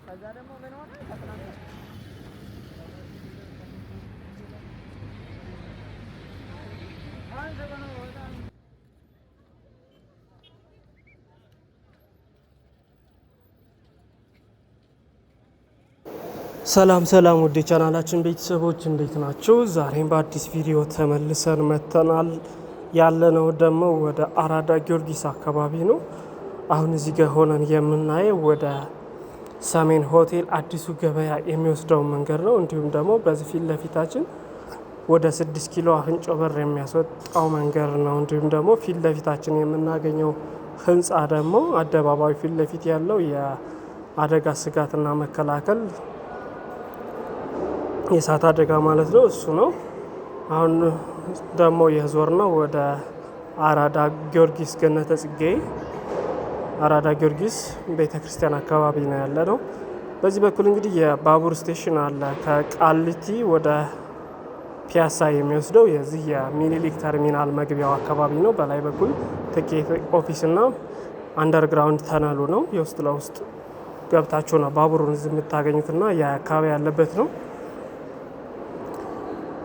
ከዛ ደግሞ ምን ሆነ ከትናንት ሰላም ሰላም ውድ ቻናላችን ቤተሰቦች እንዴት ናቸው? ዛሬም በአዲስ ቪዲዮ ተመልሰን መጥተናል። ያለነው ደግሞ ወደ አራዳ ጊዮርጊስ አካባቢ ነው። አሁን እዚህ ጋር ሆነን የምናየው ወደ ሰሜን ሆቴል አዲሱ ገበያ የሚወስደው መንገድ ነው። እንዲሁም ደግሞ በዚህ ፊት ለፊታችን ወደ 6 ኪሎ አፍንጮ በር የሚያስወጣው መንገድ ነው። እንዲሁም ደግሞ ፊት ለፊታችን የምናገኘው ህንፃ ደግሞ አደባባዩ ፊት ለፊት ያለው የአደጋ ስጋትና መከላከል የእሳት አደጋ ማለት ነው፣ እሱ ነው። አሁን ደግሞ የዞር ነው ወደ አራዳ ጊዮርጊስ ገነተ ጽጌ አራዳ ጊዮርጊስ ቤተ ክርስቲያን አካባቢ ነው ያለ ነው። በዚህ በኩል እንግዲህ የባቡር ስቴሽን አለ ከቃሊቲ ወደ ፒያሳ የሚወስደው የዚህ የሚኒሊክ ተርሚናል መግቢያው አካባቢ ነው። በላይ በኩል ትኬት ኦፊስና አንደርግራውንድ ተነሉ ነው። የውስጥ ለውስጥ ገብታችሁ ነው ባቡሩን የምታገኙትና የአካባቢ ያለበት ነው።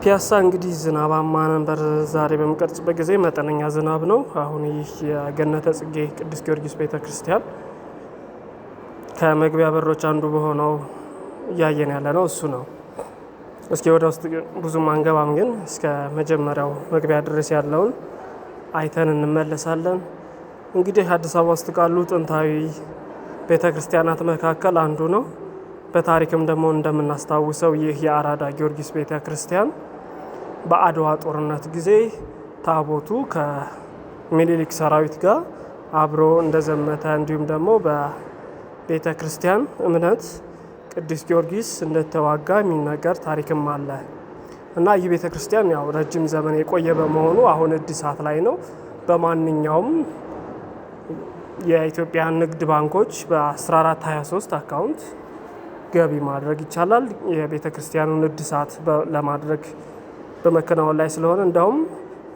ፒያሳ እንግዲህ ዝናባማ ነበር። ዛሬ በምቀርጽበት ጊዜ መጠነኛ ዝናብ ነው። አሁን ይህ የገነተ ጽጌ ቅዱስ ጊዮርጊስ ቤተ ክርስቲያን ከመግቢያ በሮች አንዱ በሆነው እያየን ያለ ነው፣ እሱ ነው። እስኪ ወደ ውስጥ ብዙም አንገባም፣ ግን እስከ መጀመሪያው መግቢያ ድረስ ያለውን አይተን እንመለሳለን። እንግዲህ አዲስ አበባ ውስጥ ካሉ ጥንታዊ ቤተ ክርስቲያናት መካከል አንዱ ነው። በታሪክም ደግሞ እንደምናስታውሰው ይህ የአራዳ ጊዮርጊስ ቤተ ክርስቲያን በአድዋ ጦርነት ጊዜ ታቦቱ ከሚኒሊክ ሰራዊት ጋር አብሮ እንደዘመተ እንዲሁም ደግሞ በቤተ ክርስቲያን እምነት ቅዱስ ጊዮርጊስ እንደተዋጋ የሚነገር ታሪክም አለ እና ይህ ቤተ ክርስቲያን ያው ረጅም ዘመን የቆየ በመሆኑ አሁን እድሳት ላይ ነው። በማንኛውም የኢትዮጵያ ንግድ ባንኮች በ1423 አካውንት ገቢ ማድረግ ይቻላል። የቤተ ክርስቲያኑን እድሳት ለማድረግ በመከናወን ላይ ስለሆነ እንደውም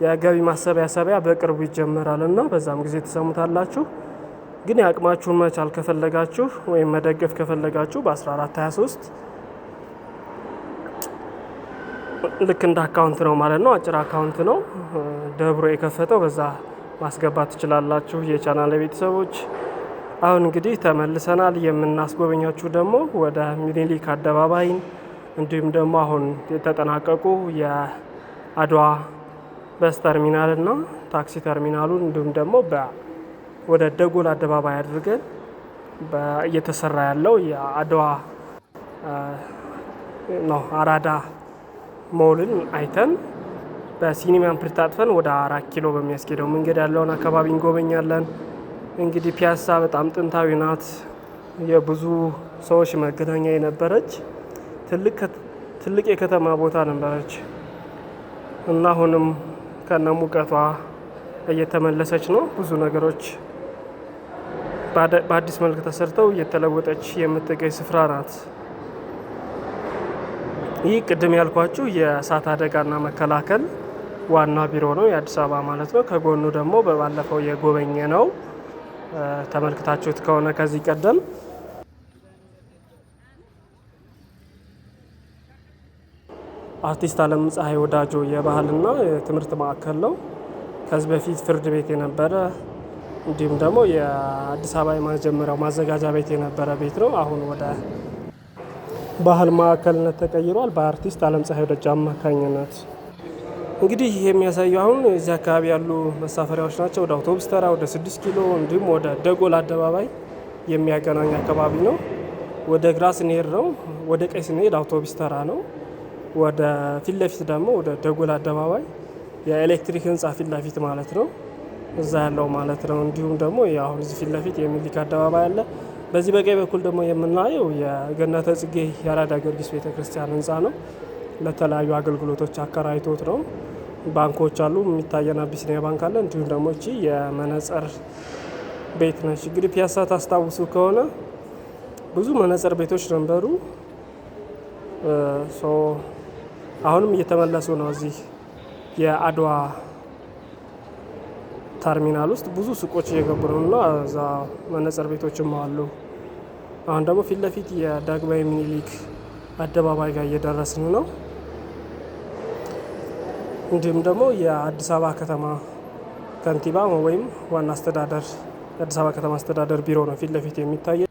የገቢ ማሰባሰቢያ በቅርቡ ይጀመራል እና በዛም ጊዜ ትሰሙታላችሁ። ግን የአቅማችሁን መቻል ከፈለጋችሁ ወይም መደገፍ ከፈለጋችሁ በ1423 ልክ እንደ አካውንት ነው ማለት ነው። አጭር አካውንት ነው ደብሮ የከፈተው፣ በዛ ማስገባት ትችላላችሁ። የቻናል ቤተሰቦች አሁን እንግዲህ ተመልሰናል። የምናስጎበኛችሁ ደግሞ ወደ ሚኒሊክ አደባባይን እንዲሁም ደግሞ አሁን የተጠናቀቁ የአድዋ በስ ተርሚናልና ታክሲ ተርሚናሉን እንዲሁም ደግሞ ወደ ደጎል አደባባይ አድርገን እየተሰራ ያለው የአድዋ ነው አራዳ ሞልን አይተን በሲኒማን ፕሪታጥፈን ወደ 4 ኪሎ በሚያስኬደው መንገድ ያለውን አካባቢ እንጎበኛለን። እንግዲህ ፒያሳ በጣም ጥንታዊ ናት። የብዙ ሰዎች መገናኛ የነበረች ትልቅ የከተማ ቦታ ነበረች እና አሁንም ከነ ሙቀቷ እየተመለሰች ነው። ብዙ ነገሮች በአዲስ መልክ ተሰርተው እየተለወጠች የምትገኝ ስፍራ ናት። ይህ ቅድም ያልኳችሁ የእሳት አደጋና መከላከል ዋና ቢሮ ነው፣ የአዲስ አበባ ማለት ነው። ከጎኑ ደግሞ በባለፈው የጎበኘ ነው ተመልክታችሁት ከሆነ ከዚህ ቀደም አርቲስት አለም ፀሐይ ወዳጆ የባህልና የትምህርት ማዕከል ነው። ከዚህ በፊት ፍርድ ቤት የነበረ እንዲሁም ደግሞ የአዲስ አበባ የመጀመሪያው ማዘጋጃ ቤት የነበረ ቤት ነው። አሁን ወደ ባህል ማዕከልነት ተቀይሯል በአርቲስት አለም ፀሐይ ወዳጆ አማካኝነት። እንግዲህ ይህ የሚያሳየው አሁን እዚህ አካባቢ ያሉ መሳፈሪያዎች ናቸው። ወደ አውቶቡስ ተራ፣ ወደ 6 ኪሎ እንዲሁም ወደ ደጎል አደባባይ የሚያገናኝ አካባቢ ነው። ወደ ግራ ስንሄድ ነው፣ ወደ ቀኝ ስንሄድ አውቶቡስ ተራ ነው። ወደ ፊት ለፊት ደግሞ ወደ ደጎል አደባባይ የኤሌክትሪክ ህንፃ ፊት ለፊት ማለት ነው፣ እዛ ያለው ማለት ነው። እንዲሁም ደግሞ አሁን እዚህ ፊት ለፊት የሚኒሊክ አደባባይ አለ። በዚህ በቀኝ በኩል ደግሞ የምናየው የገነተ ጽጌ የአራዳ ጊዮርጊስ ቤተክርስቲያን ህንፃ ነው። ለተለያዩ አገልግሎቶች አከራይቶት ነው። ባንኮች አሉ፣ የሚታየን አቢሲኒያ ባንክ አለ። እንዲሁም ደግሞ እቺ የመነጽር ቤት ነች። እንግዲህ ፒያሳ ታስታውሱ ከሆነ ብዙ መነጽር ቤቶች ነበሩ። አሁንም እየተመለሱ ነው። እዚህ የአድዋ ተርሚናል ውስጥ ብዙ ሱቆች እየገቡ ነው እና እዛ መነጽር ቤቶችም አሉ። አሁን ደግሞ ፊት ለፊት የዳግማዊ ምኒልክ አደባባይ ጋር እየደረስን ነው። እንዲሁም ደግሞ የአዲስ አበባ ከተማ ከንቲባ ወይም ዋና አስተዳደር የአዲስ አበባ ከተማ አስተዳደር ቢሮ ነው ፊት ለፊት የሚታየ።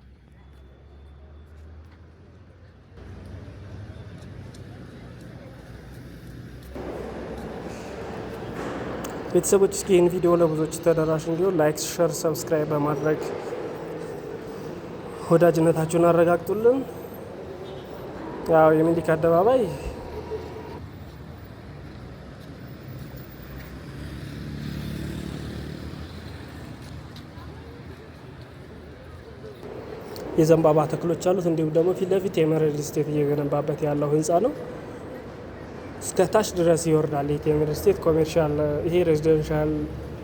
ቤተሰቦች እስኪ ይህን ቪዲዮ ለብዙዎች ተደራሽ እንዲሆን ላይክ፣ ሸር፣ ሰብስክራይብ በማድረግ ወዳጅነታችሁን አረጋግጡልን። ያው የሚኒልክ አደባባይ የዘንባባ ተክሎች አሉት። እንዲሁም ደግሞ ፊት ለፊት የመሬት ስቴት እየገነባበት ያለው ህንፃ ነው። እስከ ታች ድረስ ይወርዳል። የቴምር ስቴት ኮሜርሻል፣ ይሄ ሬዚደንሻል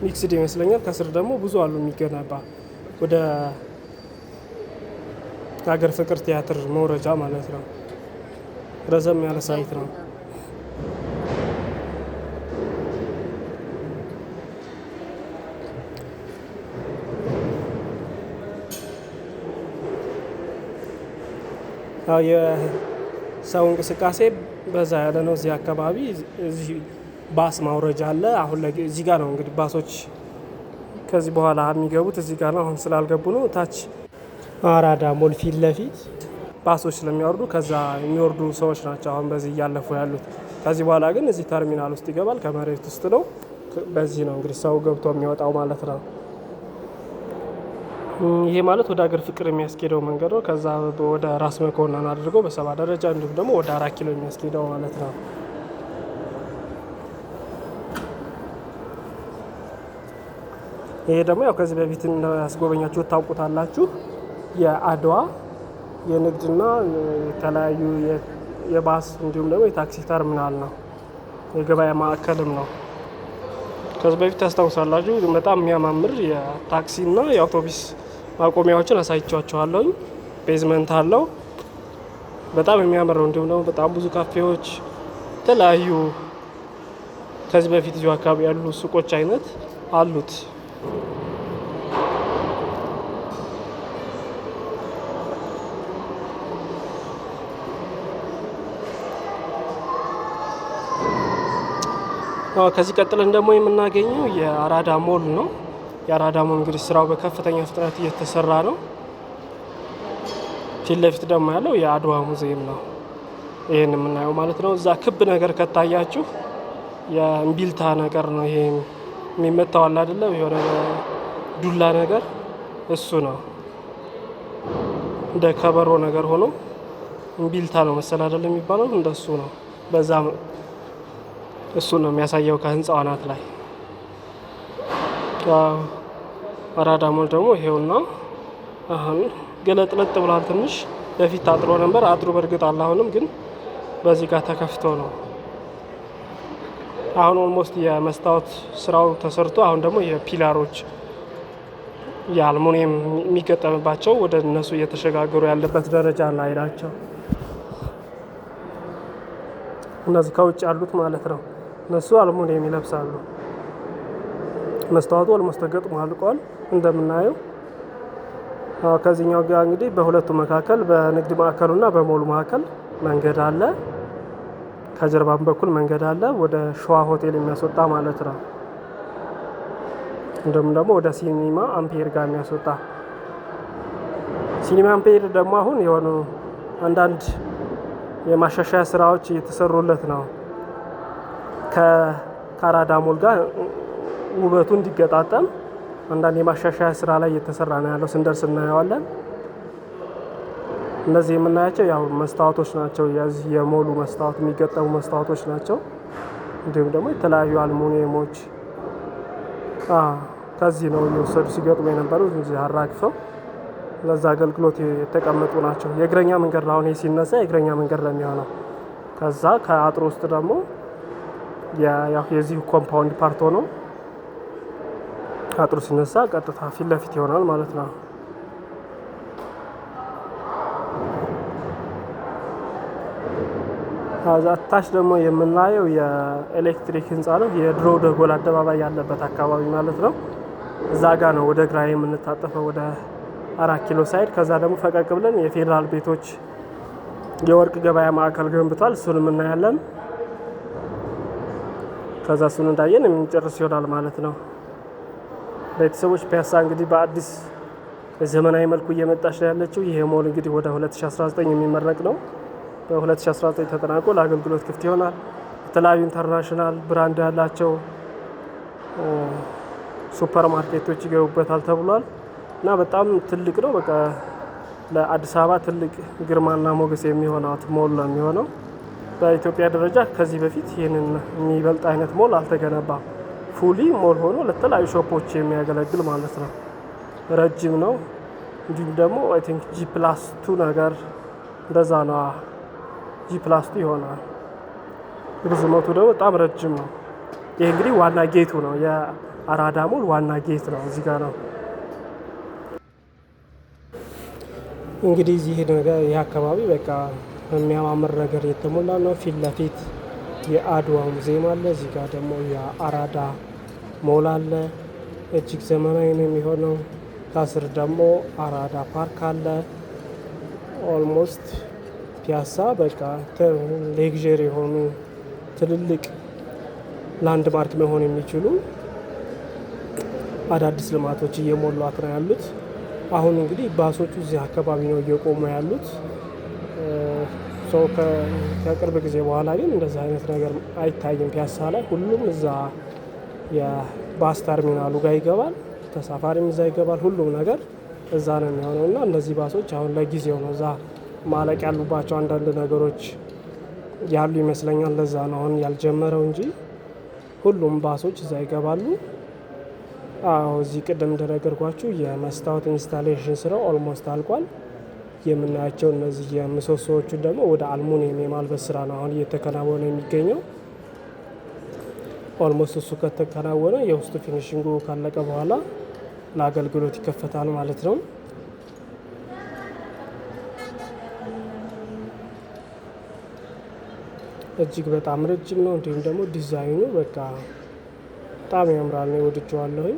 ሚክስድ ይመስለኛል። ከስር ደግሞ ብዙ አሉ የሚገነባ ወደ ሀገር ፍቅር ቲያትር መውረጃ ማለት ነው። ረዘም ያለ ሳይት ነው። የሰው እንቅስቃሴ በዛ ያለ ነው። እዚህ አካባቢ እዚህ ባስ ማውረጃ አለ። አሁን እዚህ ጋር ነው እንግዲህ ባሶች ከዚህ በኋላ የሚገቡት እዚህ ጋር ነው። አሁን ስላልገቡ ነው። ታች አራዳ ሞል ፊት ለፊት ባሶች ስለሚያወርዱ ከዛ የሚወርዱ ሰዎች ናቸው አሁን በዚህ እያለፉ ያሉት። ከዚህ በኋላ ግን እዚህ ተርሚናል ውስጥ ይገባል። ከመሬት ውስጥ ነው። በዚህ ነው እንግዲህ ሰው ገብቶ የሚወጣው ማለት ነው። ይሄ ማለት ወደ ሀገር ፍቅር የሚያስኬደው መንገድ ነው። ከዛ ወደ ራስ መኮንን አድርጎ በሰባ ደረጃ እንዲሁም ደግሞ ወደ 4 ኪሎ የሚያስኬደው ማለት ነው። ይሄ ደግሞ ያው ከዚህ በፊት ያስጎበኛችሁ ታውቁታላችሁ። የአድዋ የንግድና የተለያዩ የባስ እንዲሁም ደግሞ የታክሲ ተርሚናል ነው። የገበያ ማዕከልም ነው። ከዚህ በፊት ታስታውሳላችሁ። በጣም የሚያማምር የታክሲና የአውቶቡስ ማቆሚያዎችን አሳይቻችኋለሁ። ቤዝመንት አለው። በጣም የሚያምር ነው። እንዲሁም ደግሞ በጣም ብዙ ካፌዎች፣ የተለያዩ ከዚህ በፊት እዚሁ አካባቢ ያሉ ሱቆች አይነት አሉት። ከዚህ ቀጥለን ደግሞ የምናገኘው የአራዳ ሞል ነው። የአራዳ ሞል እንግዲህ ስራው በከፍተኛ ፍጥነት እየተሰራ ነው። ፊት ለፊት ደግሞ ያለው የአድዋ ሙዚየም ነው። ይህን የምናየው ማለት ነው። እዛ ክብ ነገር ከታያችሁ የእምቢልታ ነገር ነው። ይሄ የሚመታው አለ አይደለ? የሆነ ዱላ ነገር እሱ ነው። እንደ ከበሮ ነገር ሆኖ እምቢልታ ነው መሰል አይደለ የሚባለው? እንደሱ ነው። በዛ እሱ ነው የሚያሳየው ከህንፃው አናት ላይ። አራዳ ሞል ደግሞ ይሄውና አሁን ገለጥለጥ ብሏል። ትንሽ በፊት ታጥሮ ነበር። አጥሩ በእርግጥ አለ አሁንም፣ ግን በዚህ ጋር ተከፍቶ ነው። አሁን ኦልሞስት የመስታወት ስራው ተሰርቶ አሁን ደግሞ የፒላሮች የአልሙኒየም የሚገጠምባቸው ወደ እነሱ እየተሸጋገሩ ያለበት ደረጃ ላይ ናቸው። እነዚህ ከውጭ ያሉት ማለት ነው። እነሱ አልሙኒየም ይለብሳሉ። መስታወቱ ኦልሞስት ተገጥሞ አልቋል እንደምናየው። ከዚህኛው ጋር እንግዲህ በሁለቱ መካከል በንግድ ማዕከሉና በሞሉ መካከል መንገድ አለ። ከጀርባም በኩል መንገድ አለ ወደ ሸዋ ሆቴል የሚያስወጣ ማለት ነው። እንዲሁም ደግሞ ወደ ሲኒማ አምፔር ጋር የሚያስወጣ። ሲኒማ አምፔር ደግሞ አሁን የሆኑ አንዳንድ የማሻሻያ ስራዎች እየተሰሩለት ነው። ከአራዳ ሞል ጋር ውበቱ እንዲገጣጠም አንዳንድ የማሻሻያ ስራ ላይ እየተሰራ ነው ያለው። ስንደርስ እናየዋለን። እነዚህ የምናያቸው ያው መስታወቶች ናቸው። የዚህ የሞሉ መስታወት የሚገጠሙ መስታወቶች ናቸው። እንዲሁም ደግሞ የተለያዩ አልሙኒየሞች ከዚህ ነው እየወሰዱ ሲገጥሙ የነበሩት እዚህ አራግፈው ለዛ አገልግሎት የተቀመጡ ናቸው። የእግረኛ መንገድ አሁን ይሄ ሲነሳ የእግረኛ መንገድ ነው የሚሆነው። ከዛ ከአጥሩ ውስጥ ደግሞ የዚህ ኮምፓውንድ ፓርት ሆኖ አጥሩ ሲነሳ ቀጥታ ፊት ለፊት ይሆናል ማለት ነው። ታች ደግሞ የምናየው የኤሌክትሪክ ህንፃ ነው። የድሮ ደጎል አደባባይ ያለበት አካባቢ ማለት ነው። እዛ ጋ ነው ወደ ግራ የምንታጠፈው ወደ 4 ኪሎ ሳይድ። ከዛ ደግሞ ፈቀቅ ብለን የፌዴራል ቤቶች የወርቅ ገበያ ማዕከል ገንብቷል። እሱንም እናያለን። ከዛ እሱን እንዳየን የምንጨርስ ይሆናል ማለት ነው። ቤተሰቦች ፒያሳ እንግዲህ በአዲስ ዘመናዊ መልኩ እየመጣች ነው ያለችው። ይሄ ሞል እንግዲህ ወደ 2019 የሚመረቅ ነው። በ2019 ተጠናቆ ለአገልግሎት ክፍት ይሆናል። የተለያዩ ኢንተርናሽናል ብራንድ ያላቸው ሱፐር ማርኬቶች ይገቡበታል ተብሏል እና በጣም ትልቅ ነው። በቃ ለአዲስ አበባ ትልቅ ግርማና ሞገስ የሚሆነው ሞል ነው የሚሆነው። በኢትዮጵያ ደረጃ ከዚህ በፊት ይህንን የሚበልጥ አይነት ሞል አልተገነባም። ፉሊ ሞል ሆኖ ለተለያዩ ሾፖች የሚያገለግል ማለት ነው። ረጅም ነው። እንዲሁም ደግሞ አይ ቲንክ G+2 ነገር እንደዛ ነው። G+2 ይሆናል። ርዝመቱ ደግሞ በጣም ረጅም ነው። ይህ እንግዲህ ዋና ጌቱ ነው። የአራዳ ሞል ዋና ጌት ነው። እዚህ ጋር ነው እንግዲህ ይህ ነገር ይህ አካባቢ በቃ የሚያማምር ነገር የተሞላ ነው። ፊት ለፊት የአድዋ ሙዚየም አለ። እዚህ ጋር ደግሞ የአራዳ ሞል አለ። እጅግ ዘመናዊ ነው የሚሆነው። ከስር ደግሞ አራዳ ፓርክ አለ። ኦልሞስት ፒያሳ በቃ ሌግዠሪ የሆኑ ትልልቅ ላንድ ማርክ መሆን የሚችሉ አዳዲስ ልማቶች እየሞሏት ነው ያሉት። አሁን እንግዲህ ባሶቹ እዚህ አካባቢ ነው እየቆሙ ያሉት። ከቅርብ ጊዜ በኋላ ግን እንደዛ አይነት ነገር አይታይም ፒያሳ ላይ። ሁሉም እዛ የባስ ተርሚናሉ ጋር ይገባል፣ ተሳፋሪም እዛ ይገባል። ሁሉም ነገር እዛ ነው የሚሆነው እና እነዚህ ባሶች አሁን ለጊዜው ነው እዛ ማለቅ ያሉባቸው አንዳንድ ነገሮች ያሉ ይመስለኛል። ለዛ ነው አሁን ያልጀመረው እንጂ ሁሉም ባሶች እዛ ይገባሉ። እዚህ ቅድም እንደነገርኳችሁ የመስታወት ኢንስታሌሽን ስራው ኦልሞስት አልቋል። የምናያቸው እነዚህ የምሰሶዎቹ ደግሞ ወደ አልሙኒየም የማልበስ ስራ ነው አሁን እየተከናወነ የሚገኘው። ኦልሞስት እሱ ከተከናወነ የውስጡ ፊኒሽንጉ ካለቀ በኋላ ለአገልግሎት ይከፈታል ማለት ነው። እጅግ በጣም ረጅም ነው። እንዲሁም ደግሞ ዲዛይኑ በቃ በጣም ያምራል። ነው ወድጄዋለሁኝ።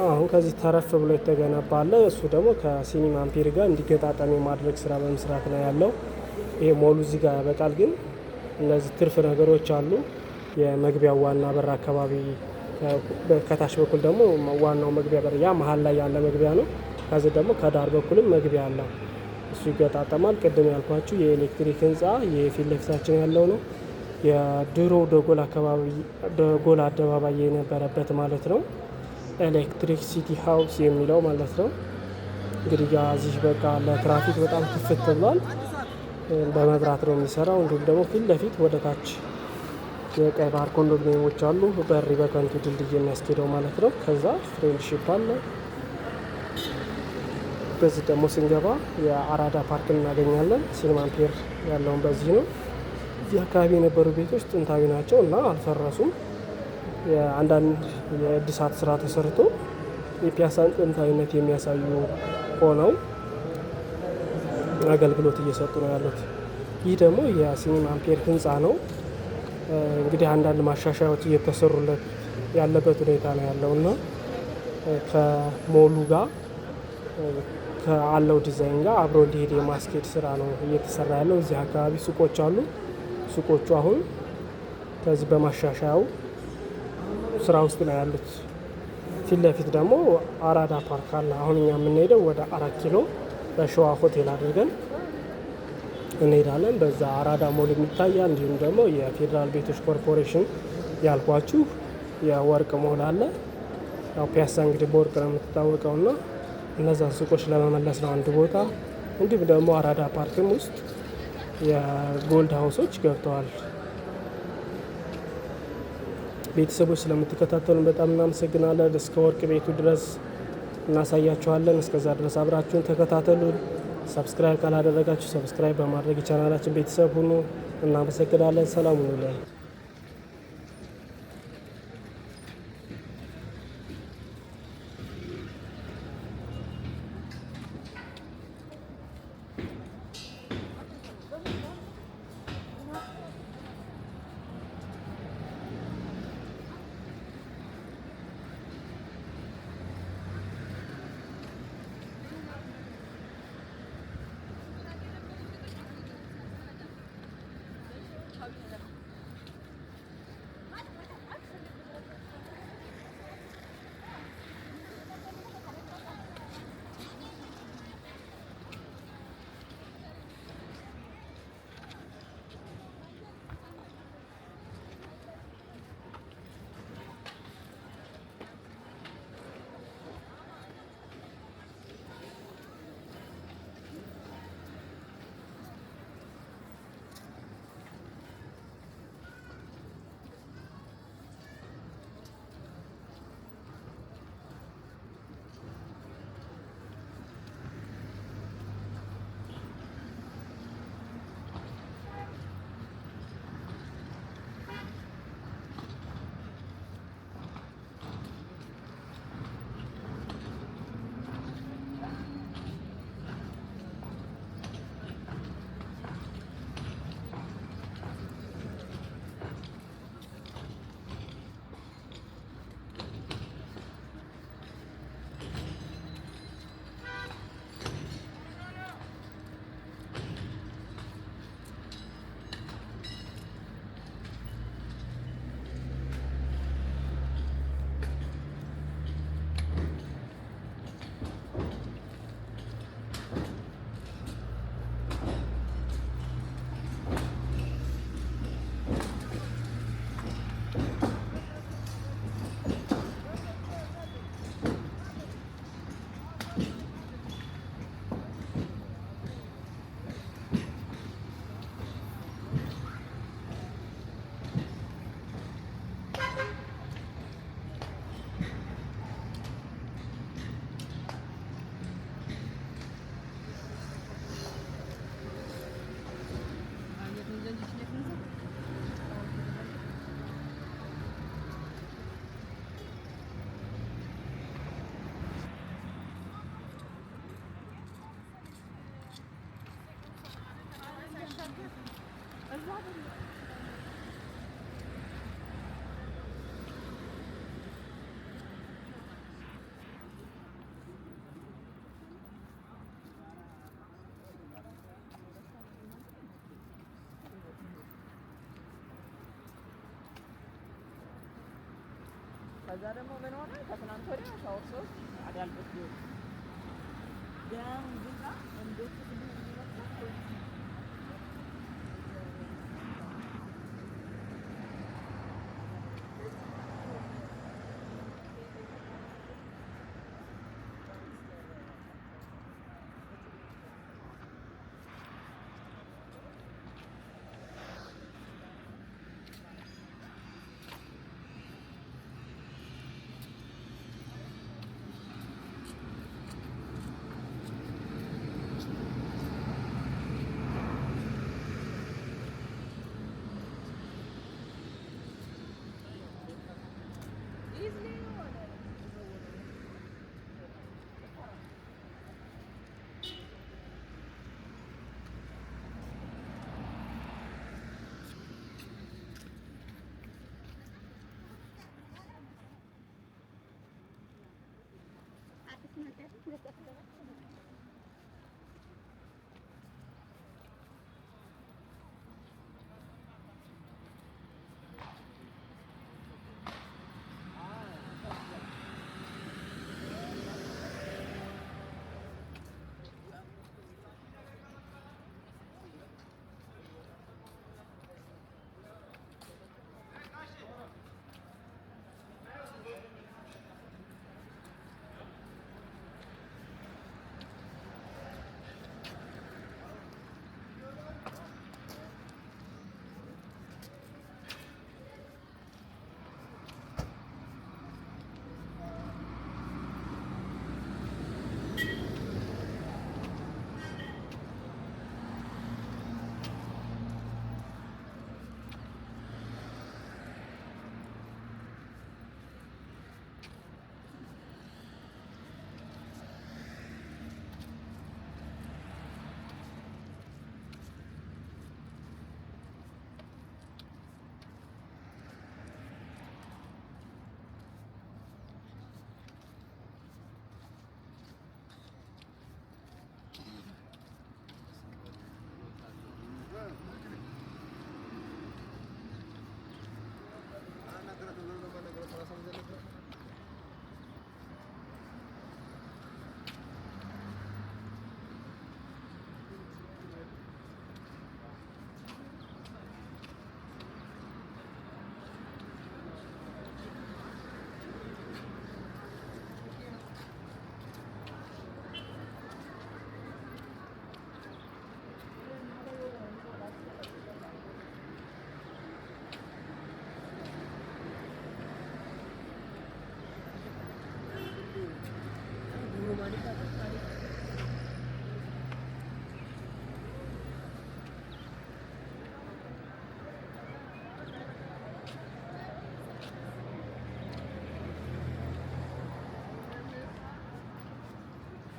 አሁን ከዚህ ተረፍ ብሎ የተገነባ አለ። እሱ ደግሞ ከሲኒማ አምፒር ጋር እንዲገጣጠም የማድረግ ስራ በመስራት ነው ያለው። ይሄ ሞሉ እዚህ ጋር ያበቃል። ግን እነዚህ ትርፍ ነገሮች አሉ። የመግቢያው ዋና በር አካባቢ ከታች በኩል ደግሞ ዋናው መግቢያ በር ያ መሀል ላይ ያለ መግቢያ ነው። ከዚህ ደግሞ ከዳር በኩልም መግቢያ አለው። እሱ ይገጣጠማል። ቅድም ያልኳችሁ የኤሌክትሪክ ህንፃ የፊት ለፊታችን ያለው ነው። የድሮ ደጎል አካባቢ ደጎል አደባባይ የነበረበት ማለት ነው። ኤሌክትሪክ ሲቲ ሀውስ የሚለው ማለት ነው። እንግዲህ እዚህ በቃ ለትራፊክ በጣም ክፍት ብሏል። በመብራት ነው የሚሰራው። እንዲሁም ደግሞ ፊት ለፊት ወደ ታች የቀይ ባህር ኮንዶሚኒየሞች አሉ። በሪ በከንቱ ድልድይ የሚያስኬደው ማለት ነው። ከዛ ፍሬንድሺፕ አለ። በዚህ ደግሞ ስንገባ የአራዳ ፓርክ እናገኛለን። ሲኒማ አምፒር ያለውን በዚህ ነው። እዚህ አካባቢ የነበሩ ቤቶች ጥንታዊ ናቸው እና አልፈረሱም። አንዳንድ የእድሳት ስራ ተሰርቶ የፒያሳን ጥንታዊነት የሚያሳዩ ሆነው አገልግሎት እየሰጡ ነው ያሉት። ይህ ደግሞ የሲኒማ አምፒር ህንፃ ነው። እንግዲህ አንዳንድ ማሻሻያዎች እየተሰሩለት ያለበት ሁኔታ ነው ያለው እና ከሞሉ ጋር ከአለው ዲዛይን ጋር አብሮ እንዲሄድ የማስኬድ ስራ ነው እየተሰራ ያለው። እዚህ አካባቢ ሱቆች አሉ። ሱቆቹ አሁን ከዚህ በማሻሻያው ስራ ውስጥ ነው ያሉት። ፊት ለፊት ደግሞ አራዳ ፓርክ አለ። አሁን እኛ የምንሄደው ወደ 4 ኪሎ በሸዋ ሆቴል አድርገን እንሄዳለን። በዛ አራዳ ሞል የሚታያል። እንዲሁም ደግሞ የፌዴራል ቤቶች ኮርፖሬሽን ያልኳችሁ የወርቅ ሞል አለ። ያው ፒያሳ እንግዲህ በወርቅ ነው የምትታወቀውና እነዛን ሱቆች ለመመለስ ነው አንድ ቦታ። እንዲሁም ደግሞ አራዳ ፓርክም ውስጥ የጎልድ ሀውሶች ገብተዋል። ቤተሰቦች ስለምትከታተሉን በጣም እናመሰግናለን። እስከ ወርቅ ቤቱ ድረስ እናሳያችኋለን። እስከዛ ድረስ አብራችሁን ተከታተሉን። ሰብስክራይብ ካላደረጋችሁ ሰብስክራይብ በማድረግ የቻናላችን ቤተሰብ ሁኑ። እናመሰግናለን። ሰላም ሁኑልን። ከዛ ደግሞ ምን ሆነ? ከትናንት ወዲያ ሻወር ሶስት አዳልጦት ሊሆን ደንግዛ እንዴት ስል የሚመስለው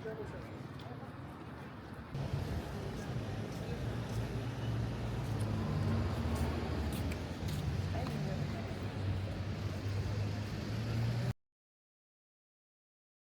Thank you.